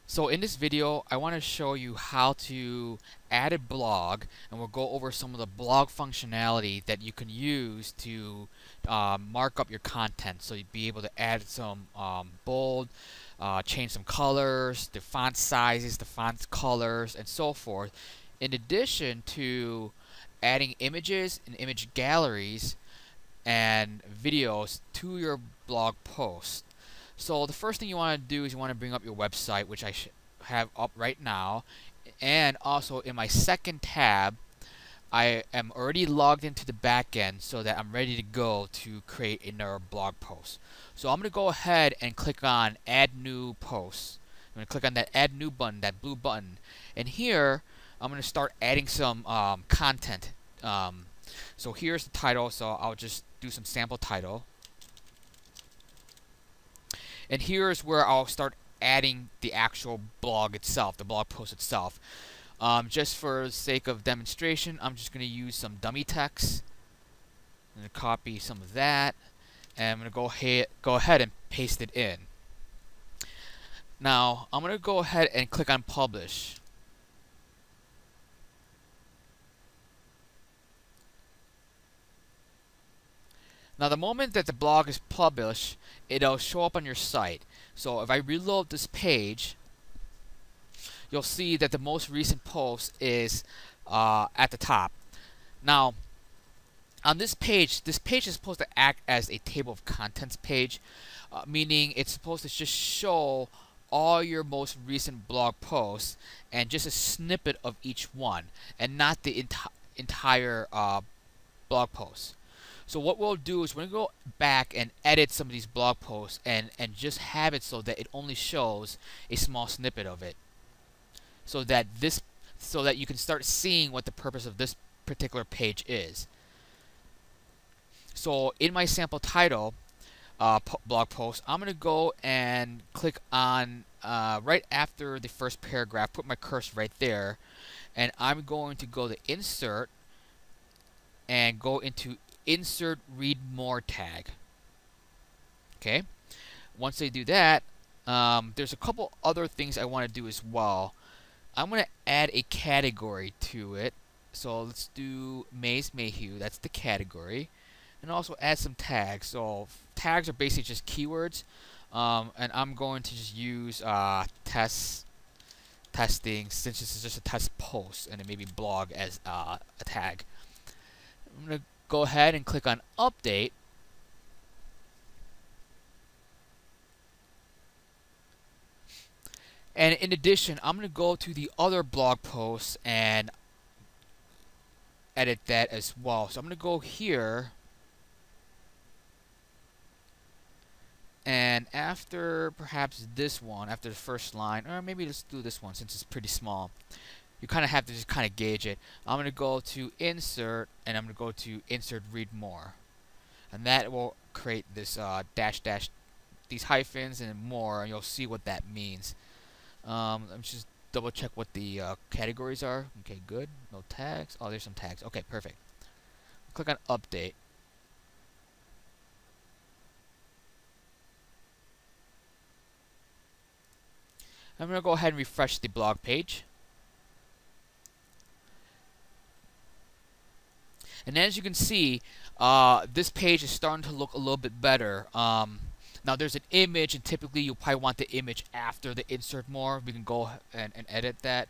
So in this video, I want to show you how to add a blog, and we'll go over some of the blog functionality that you can use to mark up your content. So you'd be able to add some bold, change some colors, the font sizes, the font colors, and so forth. In addition to adding images and image galleries and videos to your blog post. So the first thing you want to do is you want to bring up your website, which I have up right now, and also in my second tab I am already logged into the backend so that I'm ready to go to create another blog post. So I'm going to go ahead and click on Add New Post. I'm going to click on that Add New button, that blue button, and here I'm going to start adding some content. So here's the title, so I'll just do some sample title. And here's where I'll start adding the actual blog itself, the blog post itself. Just for the sake of demonstration, I'm just going to use some dummy text. I'm going to copy some of that, and I'm going to go ahead and paste it in. Now, I'm going to go ahead and click on Publish. Now, the moment that the blog is published, it'll show up on your site. So if I reload this page, you'll see that the most recent post is at the top. Now, on this page is supposed to act as a table of contents page, meaning it's supposed to just show all your most recent blog posts and just a snippet of each one, and not the entire blog post. So what we'll do is we're going to go back and edit some of these blog posts and just have it so that it only shows a small snippet of it, so that you can start seeing what the purpose of this particular page is. So in my sample title blog post, I'm going to go and click on right after the first paragraph, put my cursor right there, and I'm going to go to Insert and go into Insert Read More tag. Okay. Once I do that, there's a couple other things I want to do as well. I'm going to add a category to it. So let's do Maze Mayhew. That's the category. And also add some tags. So tags are basically just keywords. And I'm going to just use testing, since this is just a test post, and it may be blog as a tag. I'm going to go ahead and click on Update. And in addition, I'm going to go to the other blog posts and edit that as well. So I'm going to go here, and after perhaps this one, after the first line, or maybe let's do this one since it's pretty small. You kind of have to just kind of gauge it. I'm going to go to Insert, and I'm going to go to Insert Read More, and that will create this dash dash, these hyphens and more, and you'll see what that means. Let me just double check what the categories are. Okay, good. No tags. Oh, there's some tags. Okay, perfect. Click on Update. I'm going to go ahead and refresh the blog page. And as you can see, this page is starting to look a little bit better. Now there's an image, and typically you'll probably want the image after the insert more. We can go and edit that.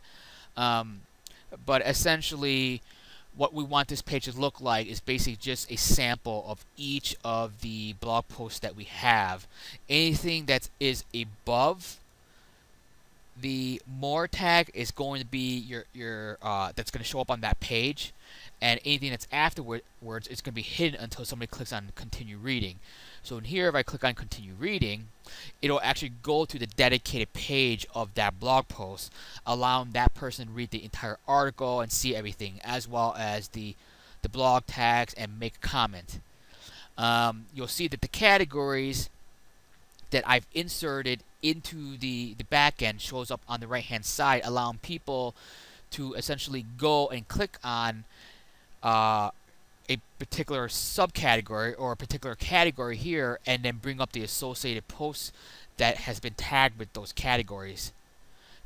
But essentially, what we want this page to look like is basically just a sample of each of the blog posts that we have. Anything that is above the more tag is going to be your that's going to show up on that page, and anything that's afterwards is going to be hidden until somebody clicks on continue reading. So in here, if I click on continue reading, it'll actually go to the dedicated page of that blog post, allowing that person to read the entire article and see everything, as well as the blog tags and make a comment. You'll see that the categories that I've inserted into the backend shows up on the right hand side, allowing people to essentially go and click on a particular subcategory or a particular category here, and then bring up the associated posts that has been tagged with those categories.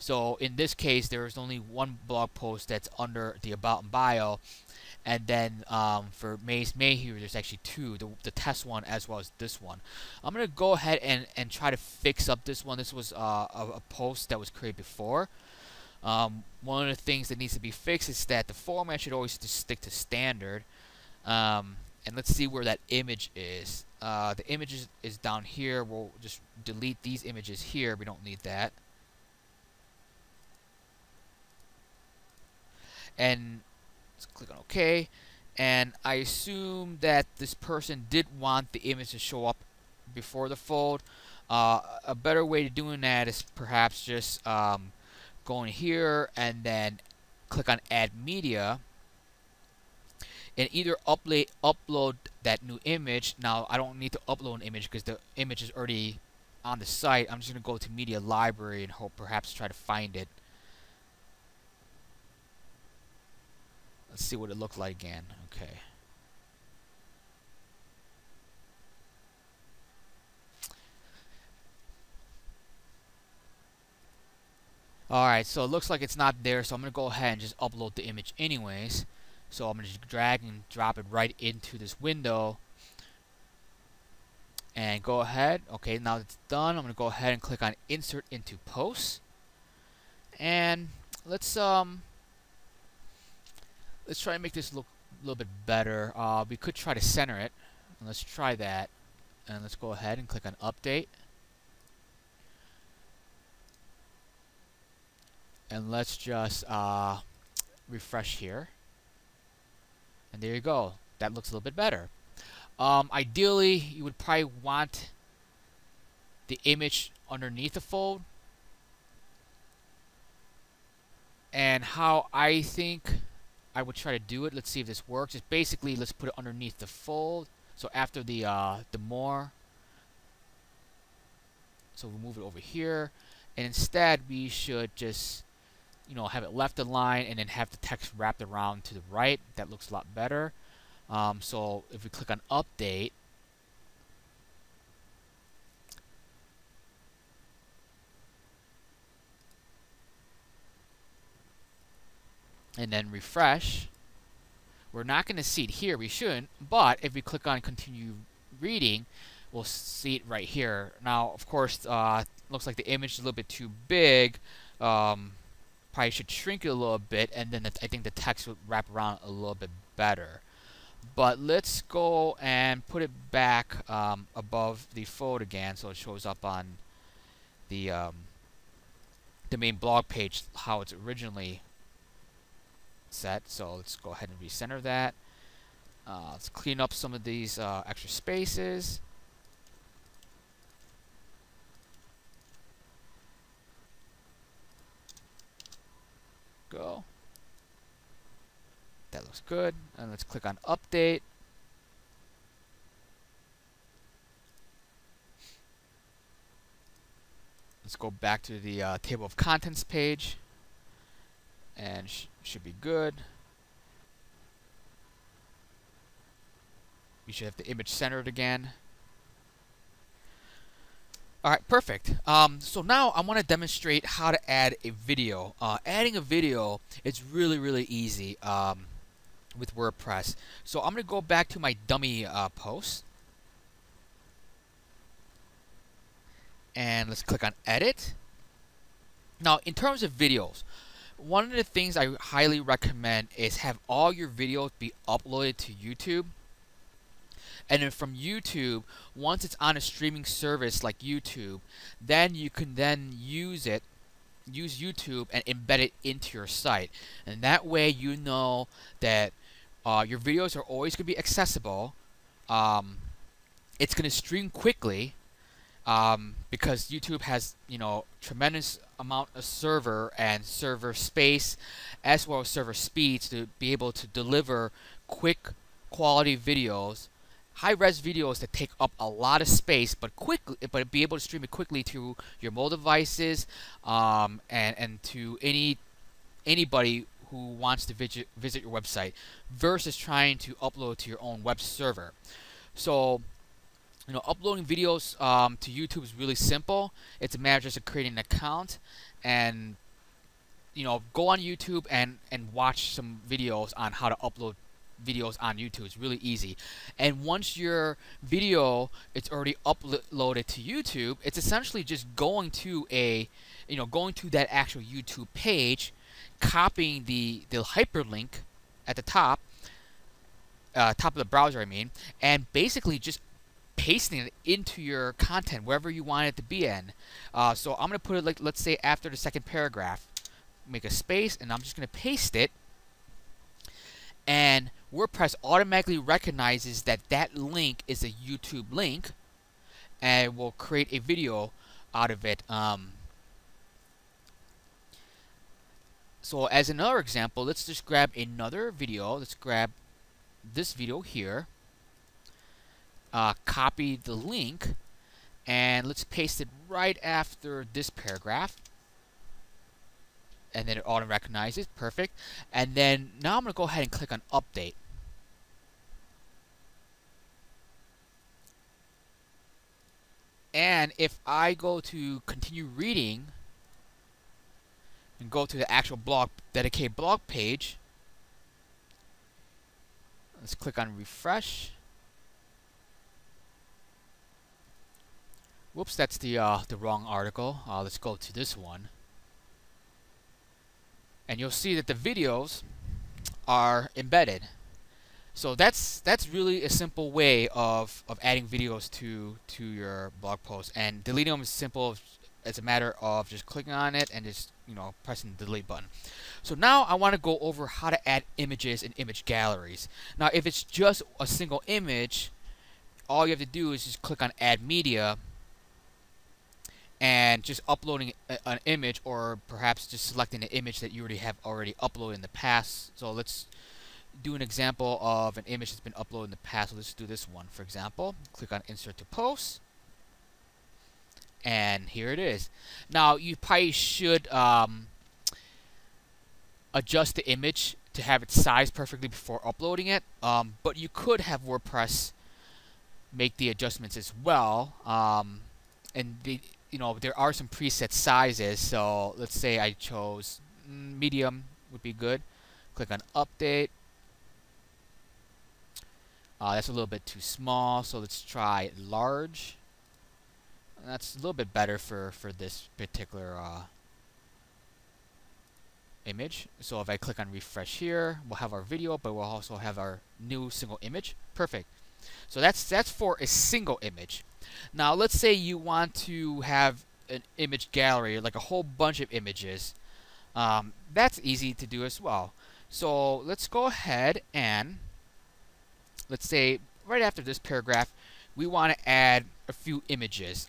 So in this case, there is only one blog post that's under the about and bio, and then for May's Mayhew, there's actually two, the test one as well as this one. I'm going to go ahead and try to fix up this one. This was a post that was created before. One of the things that needs to be fixed is that the format should always just stick to standard. And let's see where that image is. The image is down here. We'll just delete these images here. We don't need that. And let's click on OK. And I assume that this person did want the image to show up before the fold. A better way to doing that is perhaps just going here and then click on Add Media. And either upload that new image. Now, I don't need to upload an image because the image is already on the site. I'm just going to go to Media Library and hope perhaps try to find it. Let's see what it looked like again. Okay. Alright, so it looks like it's not there, so I'm going to go ahead and just upload the image anyways. So I'm going to just drag and drop it right into this window. And go ahead. Okay, now it's done. I'm going to go ahead and click on Insert into Posts. And let's try to make this look a little bit better. We could try to center it. Let's try that. And let's go ahead and click on Update. And let's just refresh here. And there you go. That looks a little bit better. Ideally, you would probably want the image underneath the fold. And how I think I would try to do it, let's see if this works, is basically let's put it underneath the fold. So after the more. So we'll move it over here. And instead, we should just have it left align and then have the text wrapped around to the right. That looks a lot better. So if we click on Update, and then refresh, we're not going to see it here. We shouldn't. But if we click on Continue Reading, we'll see it right here. Now, of course, looks like the image is a little bit too big. Probably should shrink it a little bit, and then I think the text would wrap around a little bit better. But let's go and put it back above the fold again, so it shows up on the main blog page how it's originally set. So let's go ahead and recenter that. Let's clean up some of these extra spaces. Go. That looks good. And let's click on Update. Let's go back to the Table of Contents page. And should be good. We should have the image centered again. Alright, perfect. So now I want to demonstrate how to add a video. Adding a video is really, really easy with WordPress. So I'm going to go back to my dummy post. And let's click on Edit. Now, in terms of videos, one of the things I highly recommend is have all your videos be uploaded to YouTube. And then from YouTube, once it's on a streaming service like YouTube, then you can then use YouTube and embed it into your site. And that way you know that your videos are always going to be accessible. It's going to stream quickly because YouTube has, tremendous amount of server and server space as well as server speeds to be able to deliver quick quality videos. High-res videos that take up a lot of space, but be able to stream it quickly to your mobile devices, and to anybody who wants to visit your website, versus trying to upload to your own web server. So, uploading videos to YouTube is really simple. It's a matter just of creating an account and go on YouTube and watch some videos on how to upload videos on YouTube. It's really easy. And once your video it's already uploaded to YouTube, it's essentially just going to going to that actual YouTube page, copying the hyperlink at the top of the browser, I mean, and basically just pasting it into your content wherever you want it to be in. So I'm going to put it, like, let's say after the second paragraph, make a space, and I'm just going to paste it. And WordPress automatically recognizes that that link is a YouTube link, and will create a video out of it. So as another example, let's just grab another video. Let's grab this video here, copy the link, and let's paste it right after this paragraph. And then it auto recognizes. Perfect. And then now I'm going to go ahead and click on update. And if I go to continue reading and go to the actual dedicated blog page, let's click on refresh. Whoops, that's the wrong article. Let's go to this one. And you'll see that the videos are embedded. So that's really a simple way of adding videos to your blog post, and deleting them is simple. It's a matter of just clicking on it and just pressing the delete button. So now I want to go over how to add images and image galleries. Now if it's just a single image, all you have to do is just click on add media and just uploading an image, or perhaps just selecting an image that you have already uploaded in the past. So let's do an example of an image that's been uploaded in the past. So let's do this one, for example. Click on insert to post, and here it is. Now you probably should adjust the image to have its size perfectly before uploading it, but you could have WordPress make the adjustments as well. And there are some preset sizes. So let's say I chose medium would be good. Click on update. That's a little bit too small, so let's try large. That's a little bit better for this particular image. So if I click on refresh here, we'll have our video, but we'll also have our new single image. Perfect. So that's for a single image. Now let's say you want to have an image gallery, like a whole bunch of images. That's easy to do as well. So let's go ahead and let's say right after this paragraph, we want to add a few images.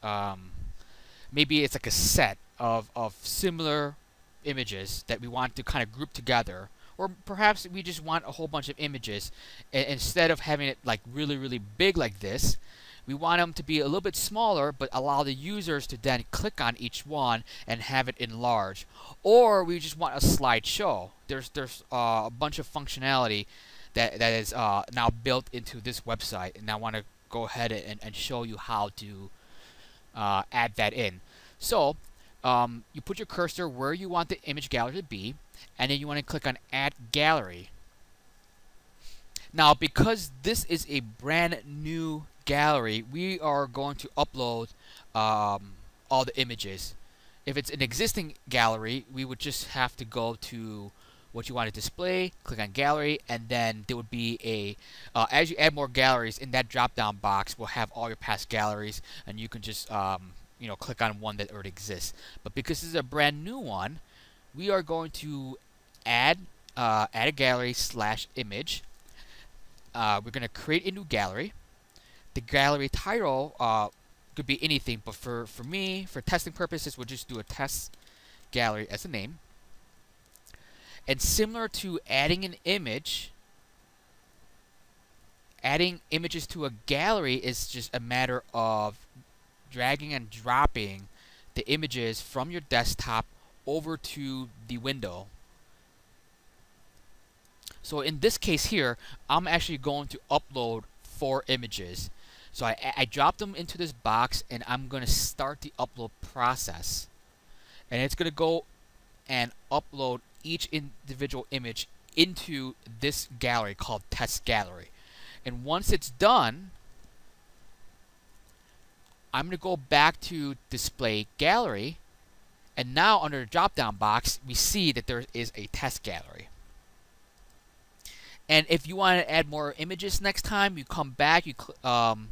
Maybe it's like a set of similar images that we want to kind of group together. Or perhaps we just want a whole bunch of images. Instead of having it like really big like this, we want them to be a little bit smaller, but allow the users to then click on each one and have it enlarged. Or we just want a slideshow. There's a bunch of functionality that is now built into this website, and I want to go ahead and show you how to add that in. So you put your cursor where you want the image gallery to be, and then you want to click on add gallery. Now because this is a brand new gallery, we are going to upload all the images. If it's an existing gallery, we would just have to go to what you want to display, click on gallery, and then there would be a as you add more galleries in that drop down box, we'll have all your past galleries, and you can just click on one that already exists. But because this is a brand new one, we are going to add a gallery / image. We're going to create a new gallery. The gallery title could be anything, but for me, for testing purposes, we'll just do a test gallery as a name. And similar to adding an image, adding images to a gallery is just a matter of dragging and dropping the images from your desktop over to the window. So in this case here, I'm actually going to upload 4 images. So I drop them into this box, and I'm going to start the upload process. And it's going to go and upload each individual image into this gallery called Test Gallery. And once it's done, I'm going to go back to Display Gallery, and now under the drop-down box, we see that there is a Test Gallery. And if you want to add more images next time, you come back, you can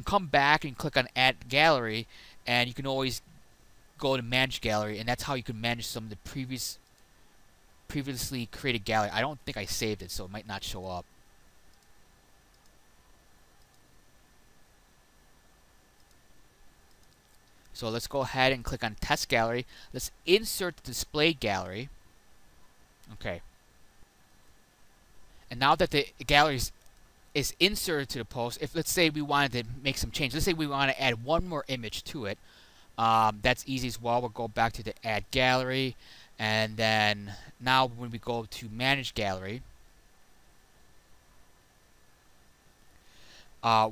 come back and click on Add Gallery, and you can always go to Manage Gallery, and that's how you can manage some of the previously created gallery. I don't think I saved it, so it might not show up. So let's go ahead and click on Test Gallery. Let's insert the Display Gallery. Okay. And now that the gallery is inserted to the post, if let's say we wanted to make some change, let's say we want to add one more image to it, that's easy as well. We'll go back to the Add Gallery, and then now when we go to Manage Gallery,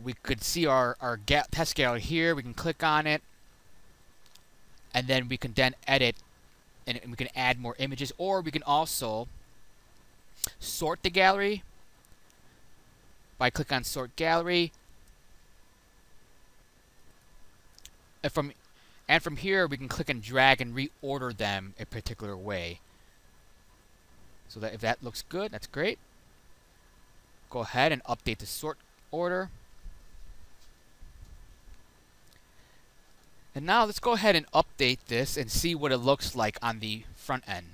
we could see our test gallery here. We can click on it, and then we can then edit, and we can add more images, or we can also sort the gallery by click on Sort Gallery, and from here we can click and drag and reorder them a particular way. So that if that looks good, that's great. Go ahead and update the sort order. And now let's go ahead and update this and see what it looks like on the front end.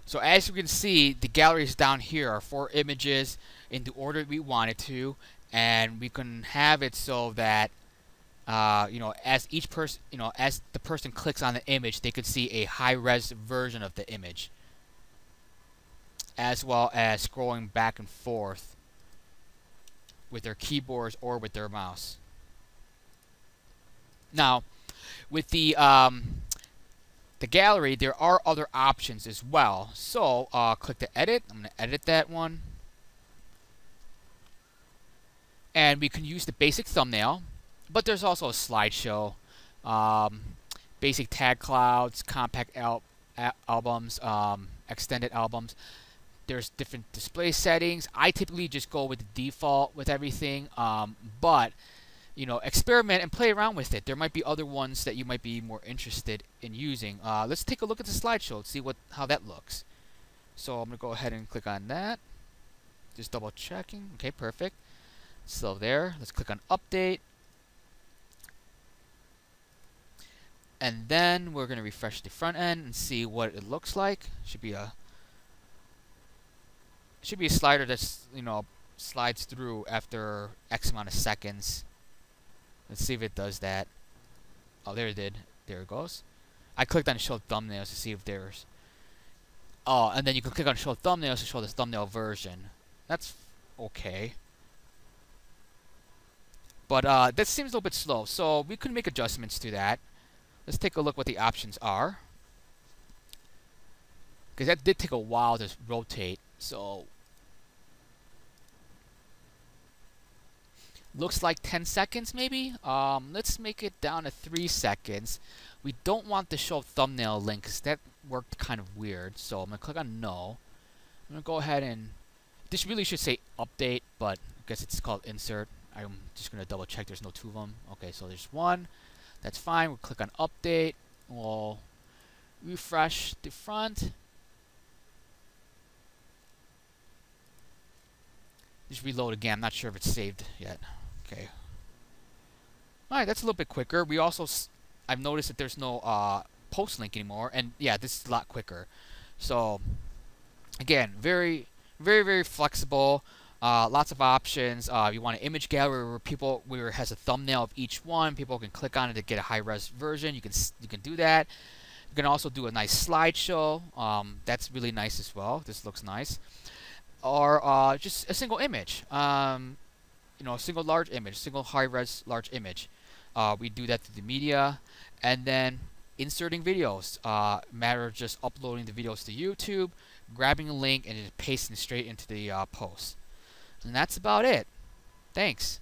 So as you can see, the galleries down here are 4 images in the order we want it to, and we can have it so that as each person, as the person clicks on the image, they could see a high-res version of the image, as well as scrolling back and forth with their keyboards or with their mouse. Now, with the gallery, there are other options as well. So click to edit. I'm going to edit that one. And we can use the basic thumbnail, but there's also a slideshow, basic tag clouds, compact albums, extended albums. There's different display settings. I typically just go with the default with everything, but experiment and play around with it. There might be other ones that you might be more interested in using. Let's take a look at the slideshow and see how that looks. So I'm going to go ahead and click on that. Just double checking. Okay, perfect. So there. Let's click on Update. And then we're going to refresh the front end and see what it looks like. Should be a slider that's slides through after X amount of seconds. Let's see if it does that. Oh, there it did. There it goes. I clicked on Show Thumbnails to see if there's... Oh, and then you can click on Show Thumbnails to show the thumbnail version. That's okay. But that seems a little bit slow, so we could make adjustments to that. Let's take a look what the options are, because that did take a while to rotate. So looks like 10 seconds maybe. Let's make it down to 3 seconds. We don't want to show thumbnail link because that worked kind of weird. So I'm gonna click on No. I'm gonna go ahead and this really should say Update, but I guess it's called Insert. I'm just gonna double check there's no 2 of them. Okay, so there's 1. That's fine. We'll click on Update. We'll refresh the front. Just reload again. I'm not sure if it's saved yet. Okay. Alright, that's a little bit quicker. We also, I've noticed that there's no post link anymore. And yeah, this is a lot quicker. So, again, very, very, very flexible. Lots of options. If you want an image gallery where it has a thumbnail of each one, people can click on it to get a high-res version. You can do that. You can also do a nice slideshow. That's really nice as well. This looks nice. Or just a single image. A single large image, single high-res large image. We do that through the media, and then inserting videos. Matter of just uploading the videos to YouTube, grabbing a link, and just pasting it straight into the post. And that's about it. Thanks.